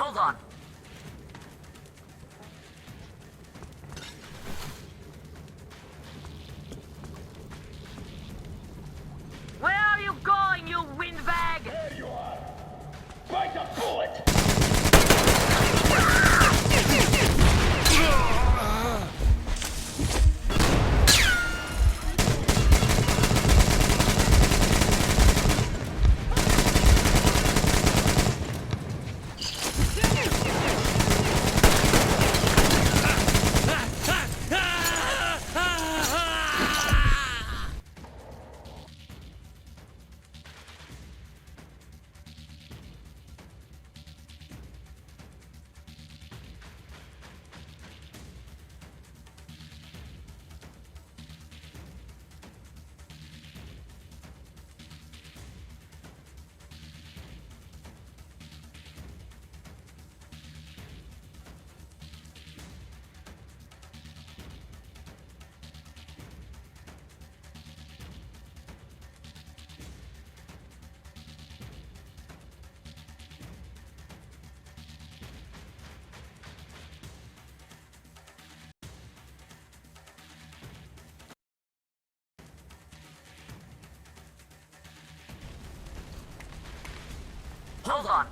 Hold on. Where are you going, you windbag? There you are! Bite a bullet! Hold on.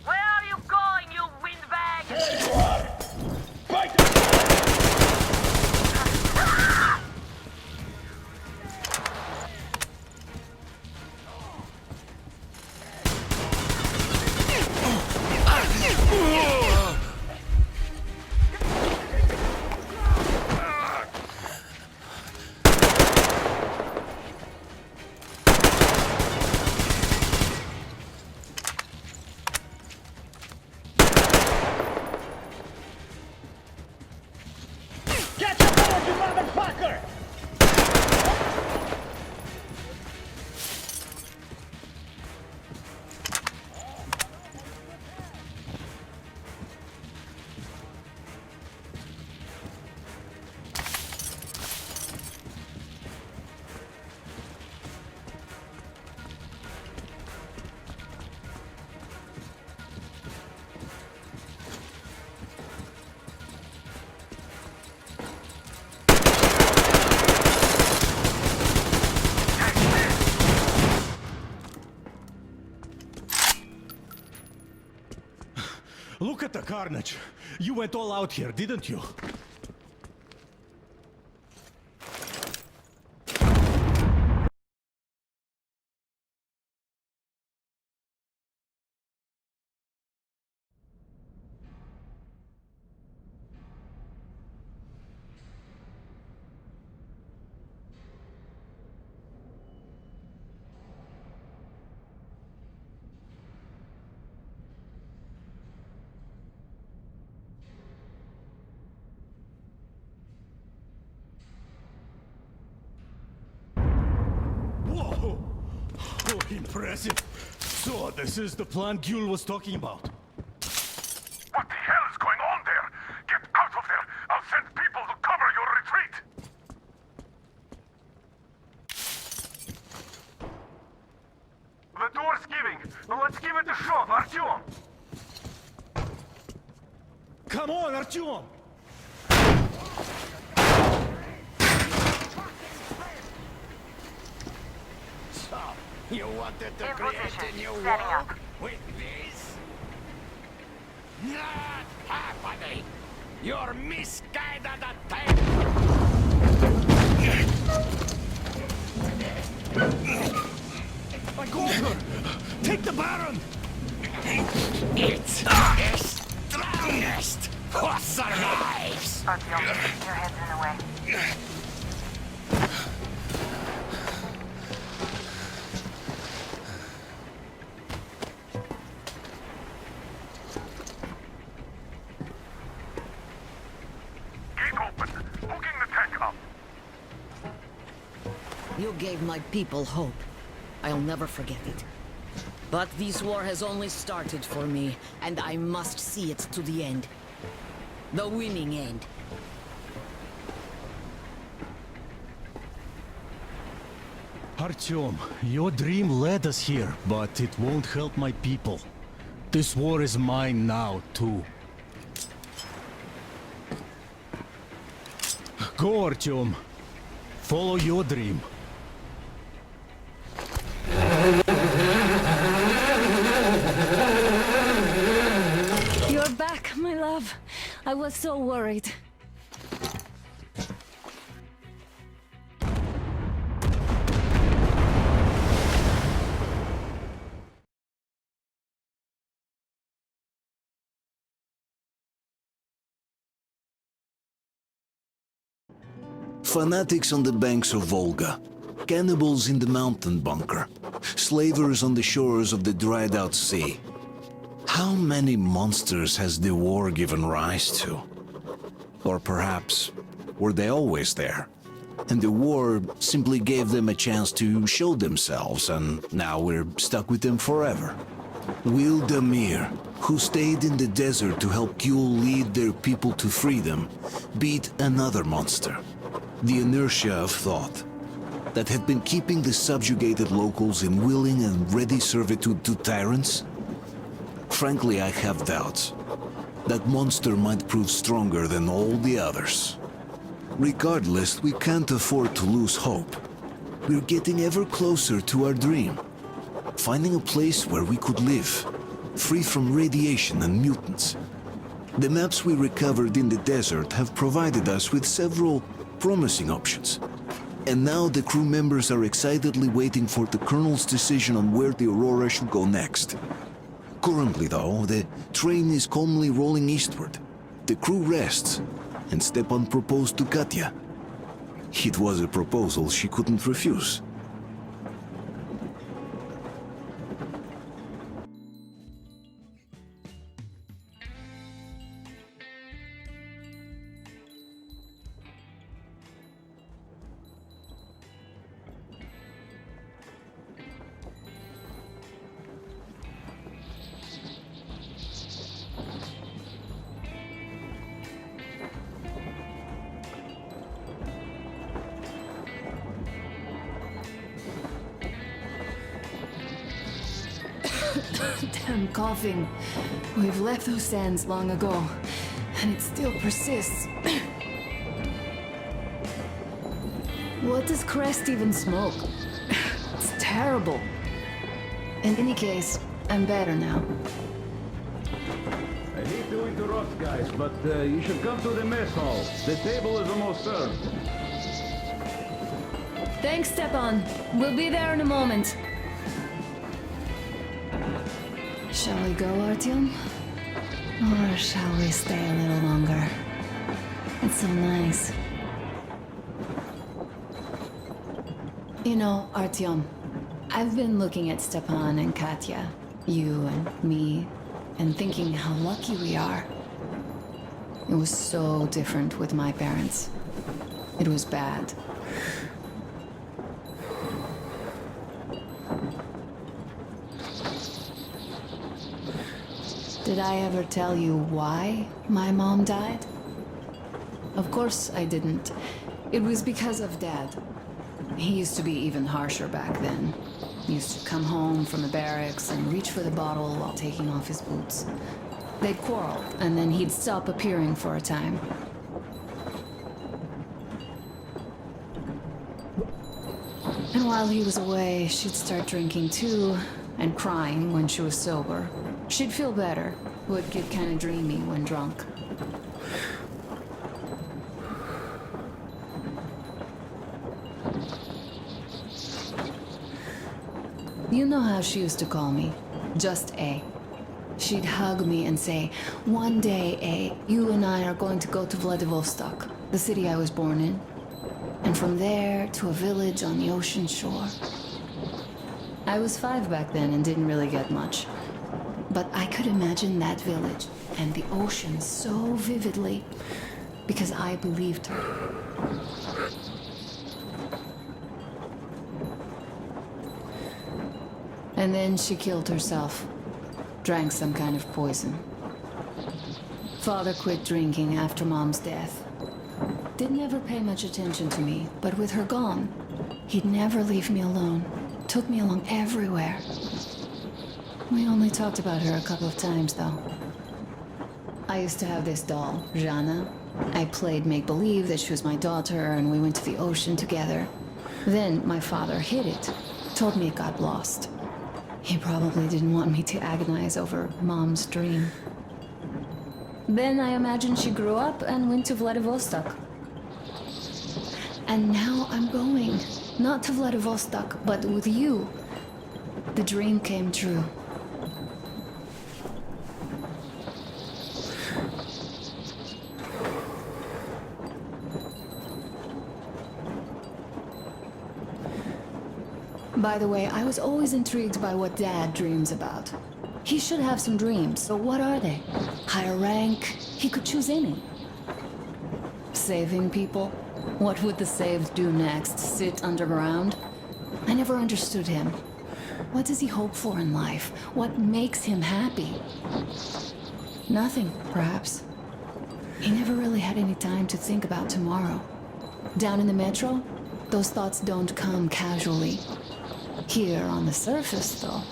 Where are you going, you windbag? There you are! Bite a bullet! Catch a bullet, you motherfucker! Look at the carnage. You went all out here, didn't you? Whoa! Oh, impressive. So, this is the plan Gül was talking about. What the hell is going on there? Get out of there! I'll send people to cover your retreat! The door's giving. Now let's give it a shot, Artyom! Come on, Artyom! So, you wanted to In create position. a new Setting world up. with this? Not happening! Your misguided attempt! My Gopher! Take the Baron! It's the strongest who survives! Artyom, your head's in the way. Gate open. Hooking the tank up. You gave my people hope. I'll never forget it. But this war has only started for me, and I must see it to the end. The winning end. Artyom, your dream led us here, but it won't help my people. This war is mine now, too. Go, Artyom. Follow your dream. You're back, my love. I was so worried. Fanatics on the banks of Volga, cannibals in the mountain bunker, slavers on the shores of the dried-out sea. How many monsters has the war given rise to? Or perhaps, were they always there? And the war simply gave them a chance to show themselves, and now we're stuck with them forever. Will Damir, who stayed in the desert to help Kyul lead their people to freedom, beat another monster? The inertia of thought that had been keeping the subjugated locals in willing and ready servitude to tyrants? Frankly, I have doubts. That monster might prove stronger than all the others. Regardless, we can't afford to lose hope. We're getting ever closer to our dream. Finding a place where we could live, free from radiation and mutants. The maps we recovered in the desert have provided us with several promising options. And now the crew members are excitedly waiting for the Colonel's decision on where the Aurora should go next. Currently, though, the train is calmly rolling eastward. The crew rests, and Stepan proposed to Katya. It was a proposal she couldn't refuse. Damn coughing. We've left those sands long ago, and it still persists. What does Crest even smoke? It's terrible. In any case, I'm better now. I hate to interrupt, guys, but you should come to the mess hall. The table is almost served. Thanks, Stepan. We'll be there in a moment. Shall we go, Artyom? Or shall we stay a little longer? It's so nice. You know, Artyom, I've been looking at Stepan and Katya, you and me, and thinking how lucky we are. It was so different with my parents. It was bad. Did I ever tell you why my mom died? Of course I didn't. It was because of Dad. He used to be even harsher back then. He used to come home from the barracks and reach for the bottle while taking off his boots. They'd quarrel, and then he'd stop appearing for a time. And while he was away, she'd start drinking too, and crying when she was sober. She'd feel better, would get kind of dreamy when drunk. You know how she used to call me? Just A. She'd hug me and say, "One day, A, you and I are going to go to Vladivostok, the city I was born in. And from there to a village on the ocean shore." I was 5 back then and didn't really get much. But I could imagine that village and the ocean so vividly because I believed her. And then she killed herself. Drank some kind of poison. Father quit drinking after Mom's death. Didn't ever pay much attention to me, but with her gone, He'd never leave me alone. Took me along everywhere. We only talked about her a couple of times, though. I used to have this doll, Jana. I played make-believe that she was my daughter, and we went to the ocean together. Then my father hid it. Told me it got lost. He probably didn't want me to agonize over Mom's dream. Then I imagine she grew up and went to Vladivostok. And now I'm going. Not to Vladivostok, but with you. The dream came true. By the way, I was always intrigued by what Dad dreams about. He should have some dreams, but what are they? Higher rank? He could choose any. Saving people? What would the saved do next? Sit underground? I never understood him. What does he hope for in life? What makes him happy? Nothing, perhaps. He never really had any time to think about tomorrow. Down in the metro, those thoughts don't come casually. Here on the surface, though.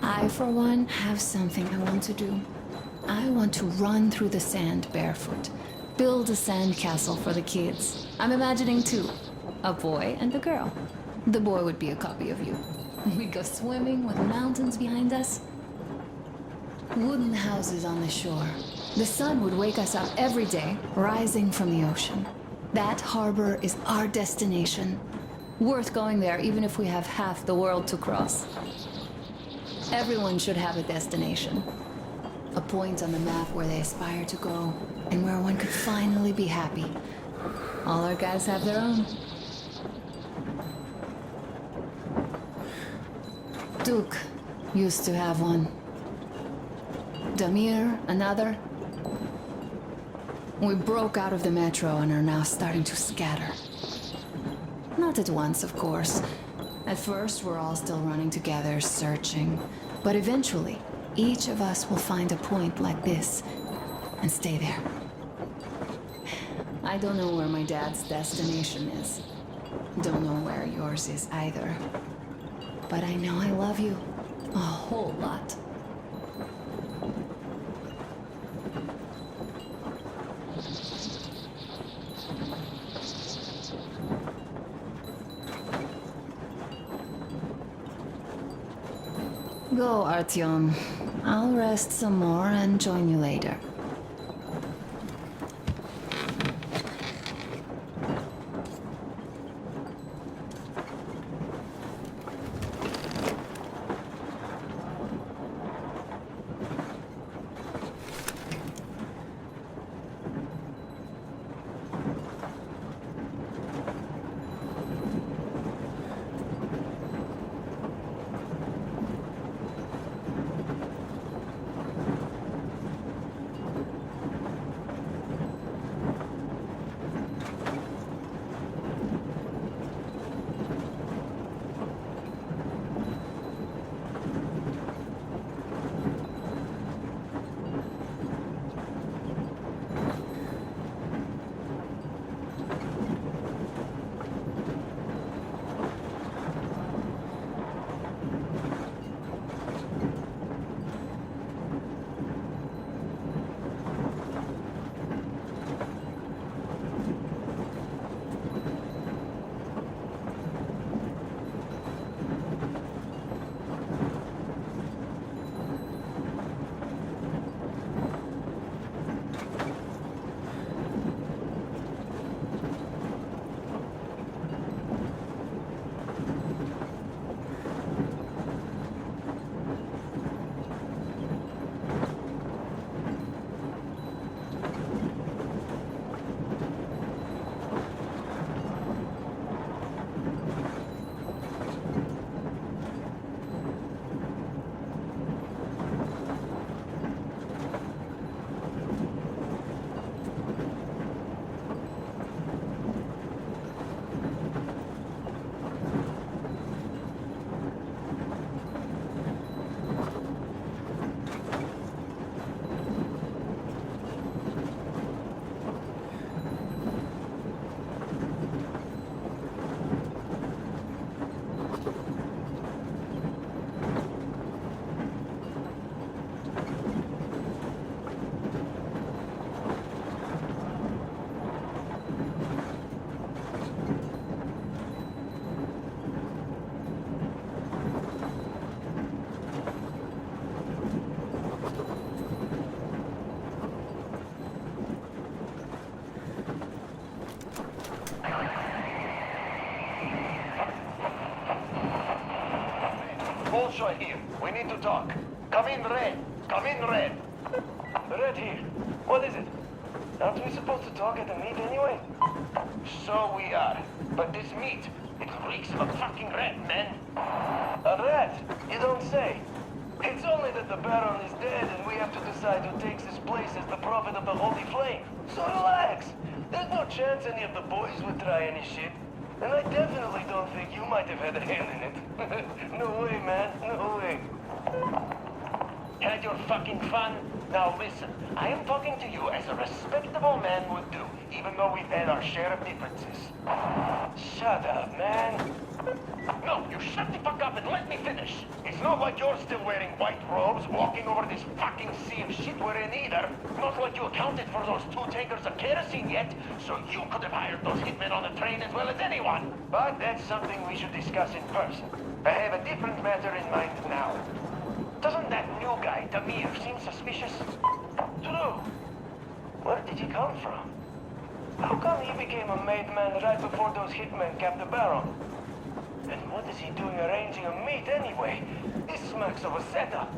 I, for one, have something I want to do. I want to run through the sand barefoot. Build a sandcastle for the kids. I'm imagining two. A boy and a girl. The boy would be a copy of you. We'd go swimming with mountains behind us. Wooden houses on the shore. The sun would wake us up every day, rising from the ocean. That harbor is our destination. Worth going there even if we have half the world to cross. Everyone should have a destination. A point on the map where they aspire to go, and where one could finally be happy. All our guys have their own. Duke used to have one. Damir, another. We broke out of the metro and are now starting to scatter. Not at once, of course. At first, we're all still running together, searching. But eventually, each of us will find a point like this and stay there. I don't know where my dad's destination is. Don't know where yours is either. But I know I love you a whole lot. Go, Artyom. I'll rest some more and join you later. Joshua here. We need to talk. Come in, Red. Come in, Red. Red here. What is it? Aren't we supposed to talk at the meet anyway? So we are. But this meat, it reeks of a fucking rat, man. A rat? You don't say. It's only that the Baron is dead and we have to decide who takes his place as the prophet of the Holy Flame. So relax. There's no chance any of the boys would try any shit. And I definitely don't think you might have had a hand in it. No way, man. No way. Had your fucking fun? Now listen, I am talking to you as a respectable man would do, even though we've had our share of differences. Shut up, man. No, you shut the fuck up and let me finish. It's not like you're still wearing white robes, walking over this fucking sea of shit we're in either. Not like you accounted for those 2 tankers of kerosene yet, so you could have hired those hitmen on the train as well as anyone. But that's something we should discuss in person. I have a different matter in mind now. Doesn't that new guy, Damir, seem suspicious? True. Where did he come from? How come he became a made man right before those hitmen capped the Baron? And what is he doing arranging a meet anyway? This smacks of a setup.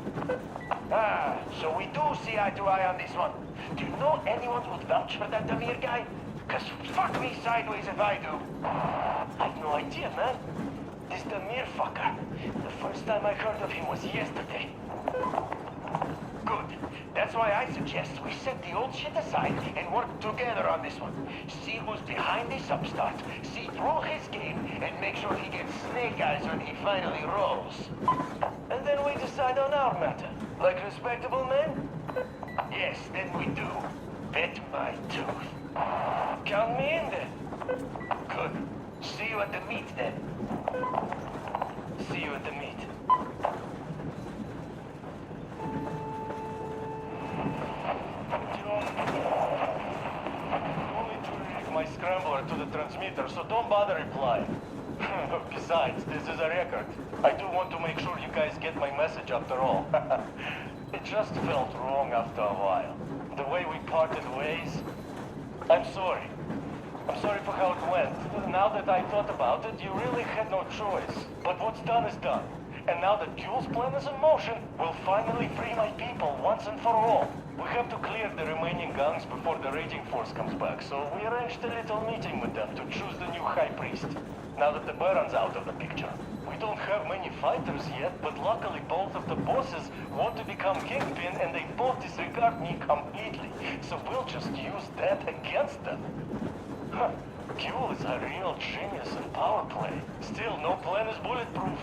Ah, so we do see eye to eye on this one. Do you know anyone who would vouch for that Damir guy? Cause fuck me sideways if I do. I've no idea, man. This Damir fucker. The first time I heard of him was yesterday. Good. That's why I suggest we set the old shit aside and work together on this one. See who's behind this upstart, see through his game, and make sure he gets snake eyes when he finally rolls. And then we decide on our matter. Like respectable men? Yes, then we do. Bet my tooth. Count me in then. Good. See you at the meet then. See you at the meet. Only to rig my scrambler to the transmitter, so don't bother replying. Besides, this is a record. I do want to make sure you guys get my message after all. It just felt wrong after a while. The way we parted ways. I'm sorry. I'm sorry for how it went. Now that I thought about it, you really had no choice. But what's done is done. And now that Jules' plan is in motion, we'll finally free my people once and for all. We have to clear the remaining guns before the raiding force comes back, so we arranged a little meeting with them to choose the new high priest. Now that the Baron's out of the picture. We don't have many fighters yet, but luckily both of the bosses want to become kingpin and they both disregard me completely. So we'll just use that against them. Huh. Q is a real genius in power play. Still, no plan is bulletproof.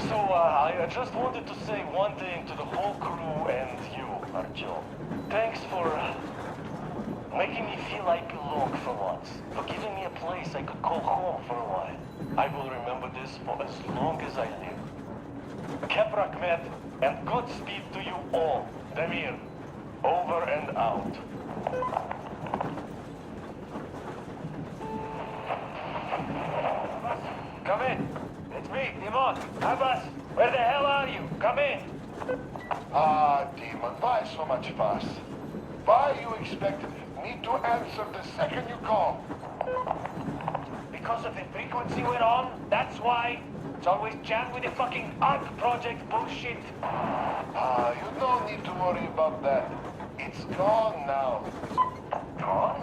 So, I just wanted to say one thing to the whole crew and you, Artyom. Thanks for making me feel I belong for once. For giving me a place I could call home for a while. I will remember this for as long as I live. Keprak met, and Godspeed to you all. Damir, over and out. Come in. It's me, Demon. Abbas, where the hell are you? Come in. Ah, Demon, why so much fuss? Why you expected me to answer the second you call? Because of the frequency we're on? That's why? It's always jammed with the fucking ARC project bullshit. Ah, you don't need to worry about that. It's gone now. Gone?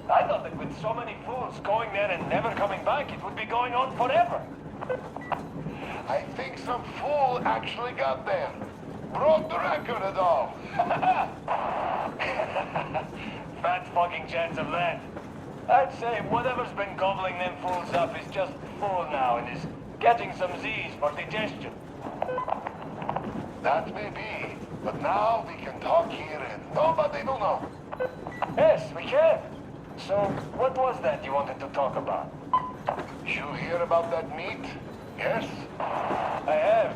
I thought that with so many fools going there and never coming back, it would be going on forever. I think some fool actually got there. Broke the record and all. Fat fucking chance of that. I'd say whatever's been gobbling them fools up is just full now and is getting some Z's for digestion. That may be, but now we can talk here and nobody will know. Yes, we can. So, what was that you wanted to talk about? You hear about that meet? Yes? I have.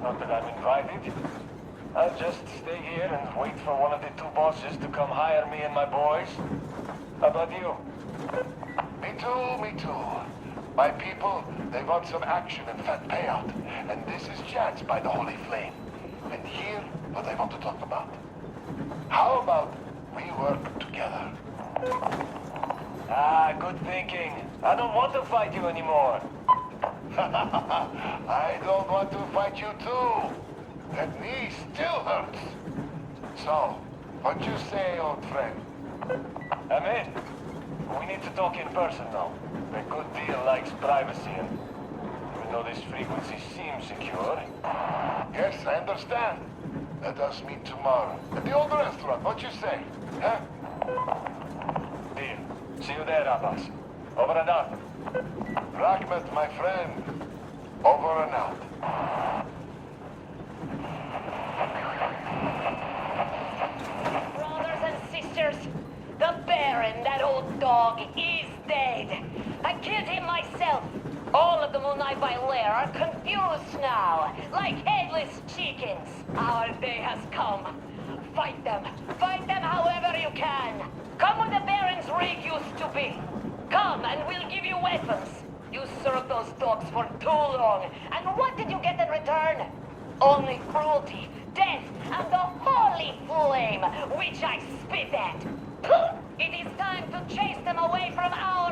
Not that I'm invited. I'll just stay here and wait for one of the 2 bosses to come hire me and my boys. How about you? Me too, me too. My people, they want some action and fat payout. And this is chance by the Holy Flame. And here, what I want to talk about. How about we work together? Ah, good thinking. I don't want to fight you anymore. I don't want to fight you too. That knee still hurts. So, what you say, old friend? I'm in. We need to talk in person now. The good deal likes privacy, and even though this frequency seems secure, Yes, I understand. Let us meet tomorrow at the old restaurant. What you say? Huh? deal. See you there, Abbas. Over and out. Rachmat, my friend. Over and out. Brothers and sisters, the Baron, that old dog, is dead. I killed him myself. All of the Munai Bailair are confused now, like headless chickens. Our day has come. Fight them. Fight them however you can. Come where the Baron's rig used to be. Come and we'll give you weapons. You served those dogs for too long. And what did you get in return? Only cruelty, death, and the holy flame, which I spit at. It is time to chase them away from our